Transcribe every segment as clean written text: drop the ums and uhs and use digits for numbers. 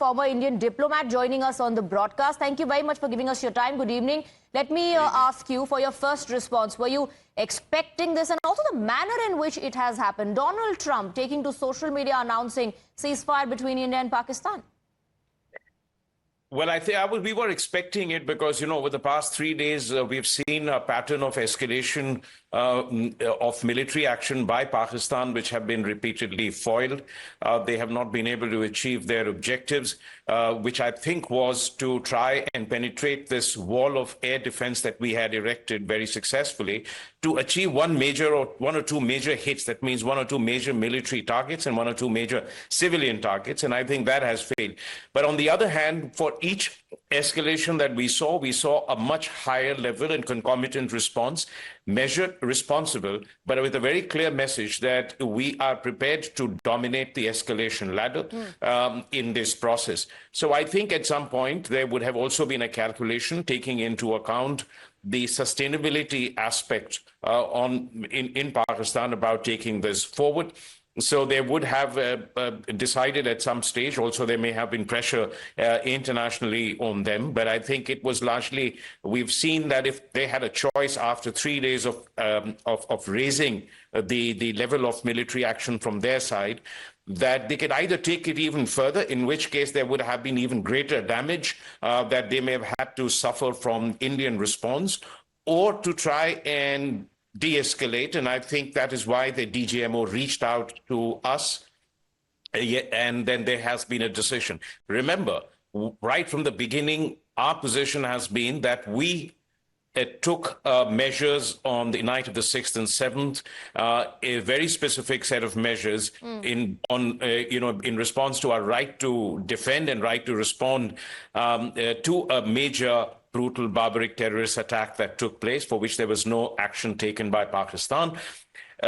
former Indian diplomat, joining us on the broadcast. Thank you very much for giving us your time. Good evening. Let me ask you for your first response. Were you expecting this, and also the manner in which it has happened? Donald Trump taking to social media announcing ceasefire between India and Pakistan. Well, I think we were expecting it because, you know, over the past 3 days, we've seen a pattern of escalation of military action by Pakistan, which have been repeatedly foiled. They have not been able to achieve their objectives, which I think was to try and penetrate this wall of air defense that we had erected very successfully to achieve one or two major hits. That means one or two major military targets and one or two major civilian targets. And I think that has failed. But on the other hand, for each escalation that we saw a much higher level and concomitant response, measured, responsible, but with a very clear message that we are prepared to dominate the escalation ladder in this process. So I think at some point there would have also been a calculation taking into account the sustainability aspect in Pakistan about taking this forward. So they would have decided at some stage. Also, there may have been pressure internationally on them. But I think it was largely, we've seen that if they had a choice after 3 days of raising the level of military action from their side, that they could either take it even further, in which case there would have been even greater damage that they may have had to suffer from Indian response, or to try and de-escalate. And I think that is why the DGMO reached out to us, and then there has been a decision. Remember, right from the beginning, our position has been that we took measures on the night of the 6th and 7th, a very specific set of measures in response to our right to defend and right to respond to a major brutal, barbaric terrorist attack that took place, for which there was no action taken by Pakistan.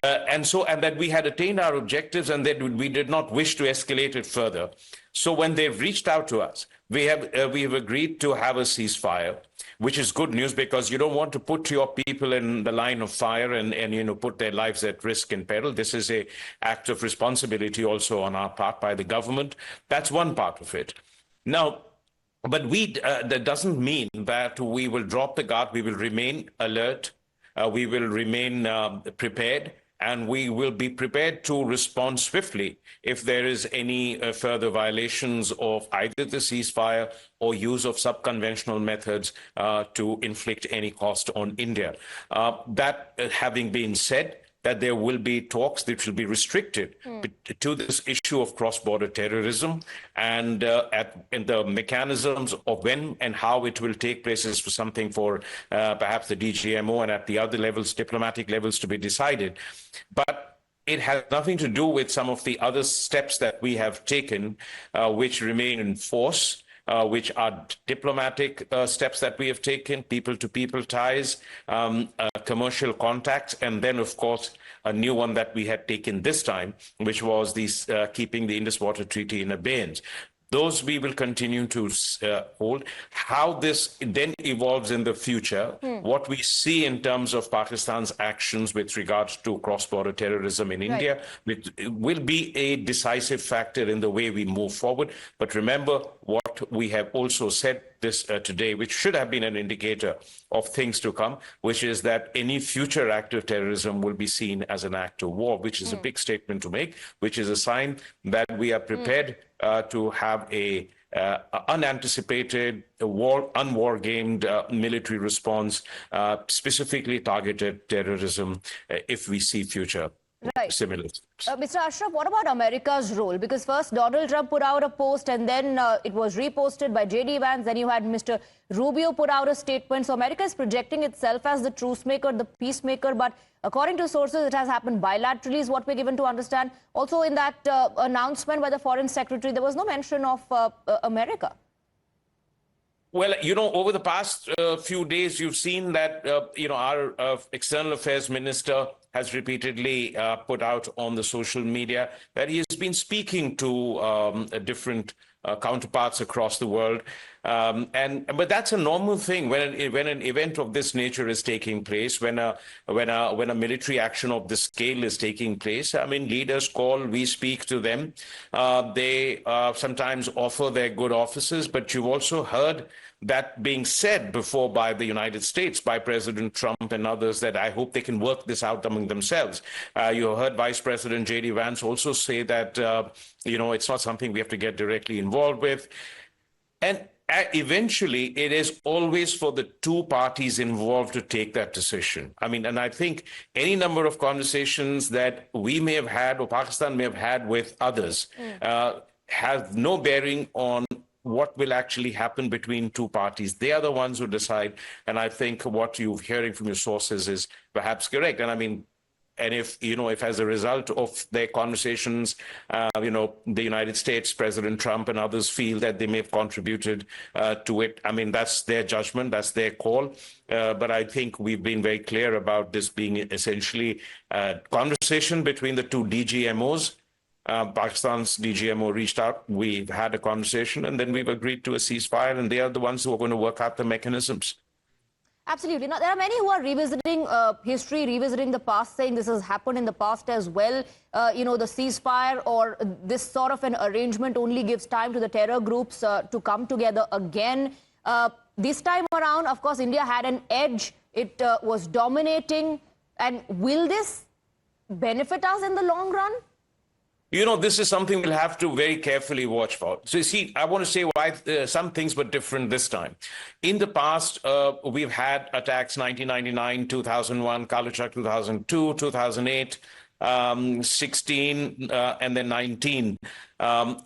And that we had attained our objectives and that we did not wish to escalate it further. So when they've reached out to us, we have agreed to have a ceasefire, which is good news, because you don't want to put your people in the line of fire and put their lives at risk and peril. This is an act of responsibility also on our part by the government. That's one part of it. Now, but that doesn't mean that we will drop the guard. We will remain alert. We will remain prepared, and we will be prepared to respond swiftly if there is any further violations of either the ceasefire or use of subconventional methods to inflict any cost on India. That having been said, that there will be talks which will be restricted to this issue of cross-border terrorism, and the mechanisms of when and how it will take place is for something for perhaps the DGMO and at the other levels, diplomatic levels, to be decided. But it has nothing to do with some of the other steps that we have taken, which remain in force, which are diplomatic steps that we have taken, people-to-people ties, commercial contacts, and then, of course, a new one that we had taken this time, which was keeping the Indus Water Treaty in abeyance. Those we will continue to hold. How this then evolves in the future, what we see in terms of Pakistan's actions with regards to cross-border terrorism in India, will be a decisive factor in the way we move forward. But remember what we have also said this today, which should have been an indicator of things to come, which is that any future act of terrorism will be seen as an act of war, which is a big statement to make, which is a sign that we are prepared to have a unanticipated, unwar-gamed military response, specifically targeted terrorism, if we see future similar. Mr. Ashraf, what about America's role? Because first Donald Trump put out a post, and then it was reposted by J.D. Vance. Then you had Mr. Rubio put out a statement. So America is projecting itself as the truce maker, the peacemaker. But according to sources, it has happened bilaterally, is what we're given to understand. Also, in that announcement by the Foreign Secretary, there was no mention of America. Well, over the past few days, you've seen that, our External Affairs Minister has repeatedly put out on the social media that he has been speaking to different counterparts across the world. But that's a normal thing when an event of this nature is taking place, when a military action of this scale is taking place. I mean, leaders call, we speak to them. They sometimes offer their good offices, but you've also heard that being said before by the United States, by President Trump and others, that I hope they can work this out among themselves. You heard Vice President J.D. Vance also say that, it's not something we have to get directly involved with. And eventually, it is always for the two parties involved to take that decision. I mean, and I think any number of conversations that we may have had or Pakistan may have had with others have no bearing on what will actually happen between two parties. They are the ones who decide. And I think what you're hearing from your sources is perhaps correct. And I mean, and if as a result of their conversations, the United States, President Trump and others feel that they may have contributed to it, I mean, that's their judgment, that's their call. But I think we've been very clear about this being essentially a conversation between the two DGMOs. Pakistan's DGMO reached out, we've had a conversation, and then we've agreed to a ceasefire, and they are the ones who are going to work out the mechanisms. Absolutely. Now, there are many who are revisiting history, revisiting the past, saying this has happened in the past as well. The ceasefire or this sort of an arrangement only gives time to the terror groups to come together again. This time around, of course, India had an edge. It was dominating. And will this benefit us in the long run? This is something we'll have to very carefully watch for. So, you see, I want to say why some things were different this time. In the past, we've had attacks 1999, 2001, Kalachak 2002, 2008, 16, and then 19.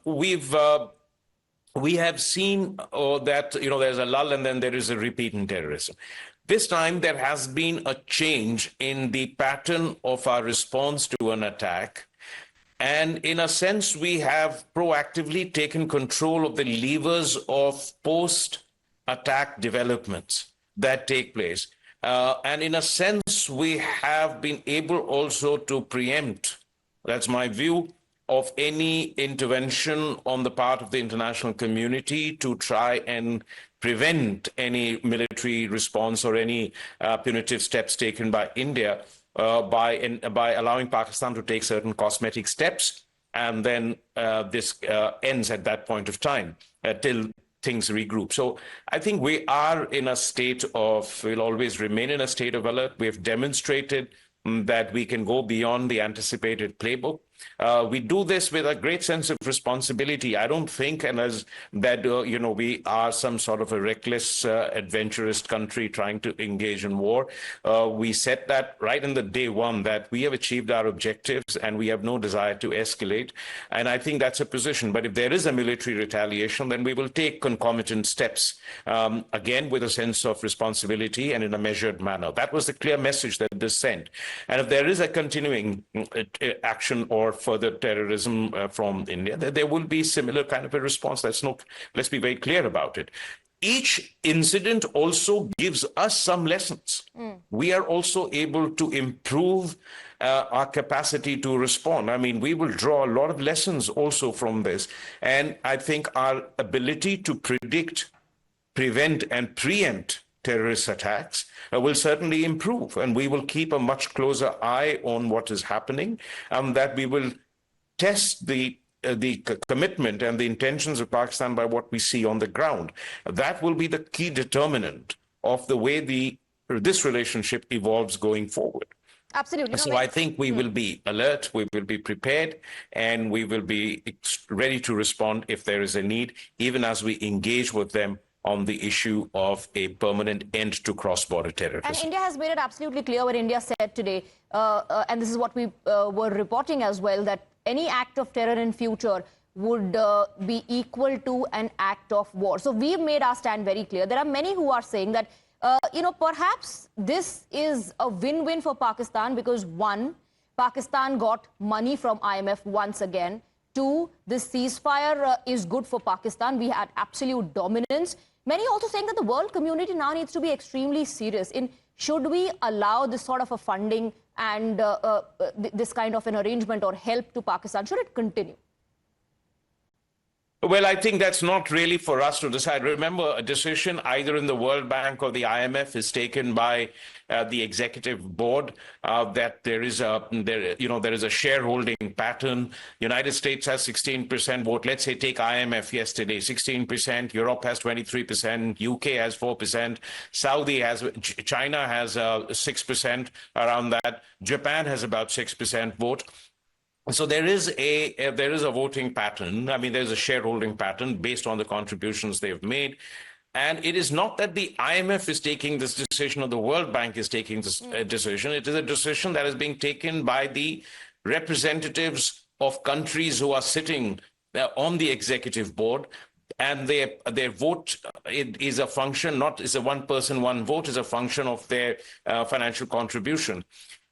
We have seen that, there's a lull and then there is a repeat in terrorism. This time, there has been a change in the pattern of our response to an attack. And in a sense, we have proactively taken control of the levers of post-attack developments that take place. And in a sense, we have been able also to preempt, that's my view, of any intervention on the part of the international community to try and prevent any military response or any punitive steps taken by India. By allowing Pakistan to take certain cosmetic steps, and then this ends at that point of time till things regroup. So I think we are in a state we'll always remain in a state of alert. We have demonstrated that we can go beyond the anticipated playbook. We do this with a great sense of responsibility. I don't think, and as that we are some sort of a reckless, adventurous country trying to engage in war. We set that right in the day one that we have achieved our objectives and we have no desire to escalate. And I think that's a position. But if there is a military retaliation, then we will take concomitant steps, again, with a sense of responsibility and in a measured manner. That was the clear message that this sent. And if there is a continuing action or further terrorism from India, there will be similar kind of a response. Let's be very clear about it. Each incident also gives us some lessons. We are also able to improve our capacity to respond. I mean, we will draw a lot of lessons also from this. And I think our ability to predict, prevent, and preempt terrorist attacks will certainly improve, and we will keep a much closer eye on what is happening, and that we will test the commitment and the intentions of Pakistan by what we see on the ground. That will be the key determinant of the way this relationship evolves going forward. Absolutely. So I think we will be alert, we will be prepared, and we will be ready to respond if there is a need, even as we engage with them on the issue of a permanent end to cross-border terrorism. And India has made it absolutely clear what India said today, and this is what we were reporting as well, that any act of terror in future would be equal to an act of war. So we've made our stand very clear. There are many who are saying that, perhaps this is a win-win for Pakistan because, one, Pakistan got money from IMF once again. Two, this ceasefire is good for Pakistan. We had absolute dominance. Many also saying that the world community now needs to be extremely serious in should we allow this sort of a funding and this kind of an arrangement or help to Pakistan? Should it continue? Well, I think that's not really for us to decide. Remember, a decision either in the World Bank or the IMF is taken by the executive board. That there is a shareholding pattern. United States has 16% vote. Let's say take IMF yesterday, 16%. Europe has 23%. UK has 4%. China has 6% around that. Japan has about 6% vote. So there is a voting pattern. I mean, there's a shareholding pattern based on the contributions they've made. And it is not that the IMF is taking this decision or the World Bank is taking this decision. It is a decision that is being taken by the representatives of countries who are sitting on the executive board. And their vote is a function, not is a one person, one vote, is a function of their financial contribution.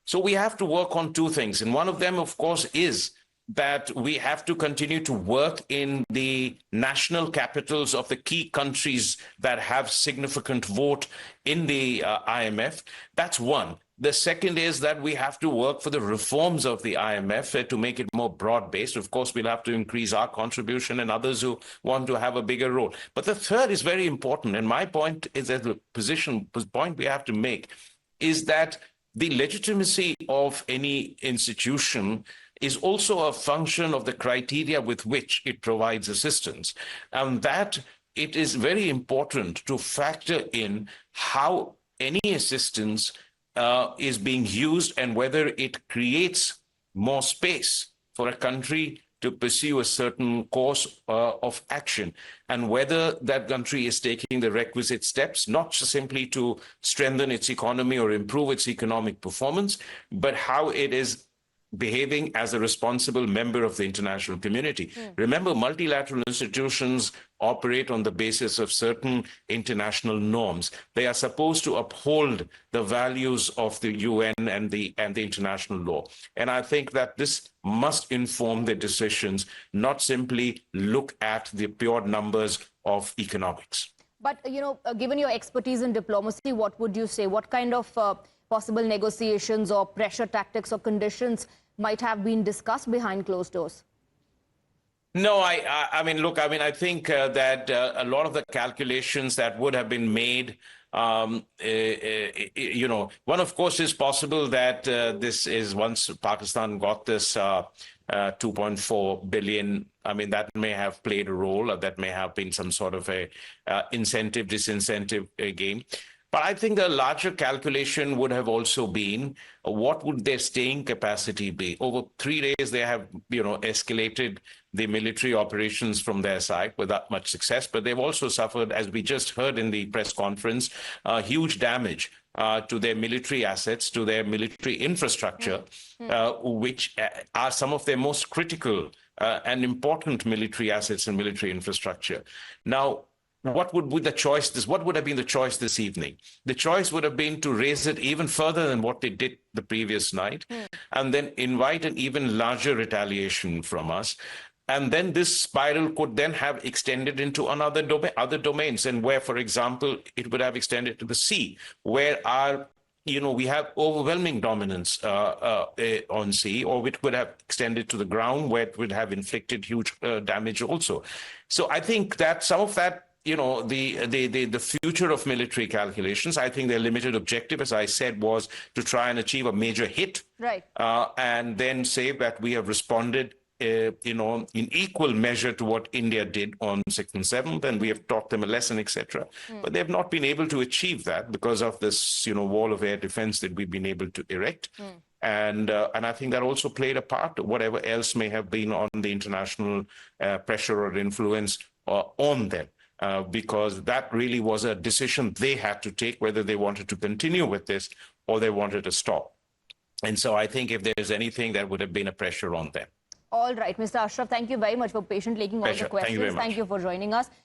So we have to work on two things. And one of them, of course, is that we have to continue to work in the national capitals of the key countries that have significant vote in the IMF. That's one. The second is that we have to work for the reforms of the IMF to make it more broad-based. Of course, we'll have to increase our contribution and others who want to have a bigger role. But the third is very important. And my point is that the point we have to make is that the legitimacy of any institution is also a function of the criteria with which it provides assistance. And that it is very important to factor in how any assistance is being used and whether it creates more space for a country to pursue a certain course of action, and whether that country is taking the requisite steps, not simply to strengthen its economy or improve its economic performance, but how it is behaving as a responsible member of the international community. Remember, multilateral institutions operate on the basis of certain international norms. They are supposed to uphold the values of the UN and the international law. And I think that this must inform the decisions, not simply look at the pure numbers of economics. But, given your expertise in diplomacy, what would you say? What kind of possible negotiations or pressure tactics or conditions might have been discussed behind closed doors? No, I mean, look, I think that a lot of the calculations that would have been made, one, of course, is possible that this is once Pakistan got this 2.4 billion, I mean, that may have played a role, or that may have been some sort of a incentive, disincentive game. But I think the larger calculation would have also been, what would their staying capacity be? Over 3 days, they have, escalated the military operations from their side without much success. But they've also suffered, as we just heard in the press conference, huge damage to their military assets, to their military infrastructure, which are some of their most critical and important military assets and military infrastructure. Now, what would be the choice? What would have been the choice this evening? The choice would have been to raise it even further than what they did the previous night, and then invite an even larger retaliation from us. And then this spiral could then have extended into other domains, and where, for example, it would have extended to the sea, where we have overwhelming dominance on sea, or it would have extended to the ground, where it would have inflicted huge damage also. So I think that some of that, the future of military calculations, I think their limited objective, as I said, was to try and achieve a major hit, right? And then say that we have responded, in equal measure to what India did on 6th and 7th, and we have taught them a lesson, etc. But they have not been able to achieve that because of this, wall of air defense that we've been able to erect. And I think that also played a part, whatever else may have been on the international pressure or influence on them. Because that really was a decision they had to take, whether they wanted to continue with this or they wanted to stop. And so I think if there's anything, that would have been a pressure on them. All right, Mr. Ashraf, thank you very much for patiently taking all the questions. Thank you very much. Thank you for joining us.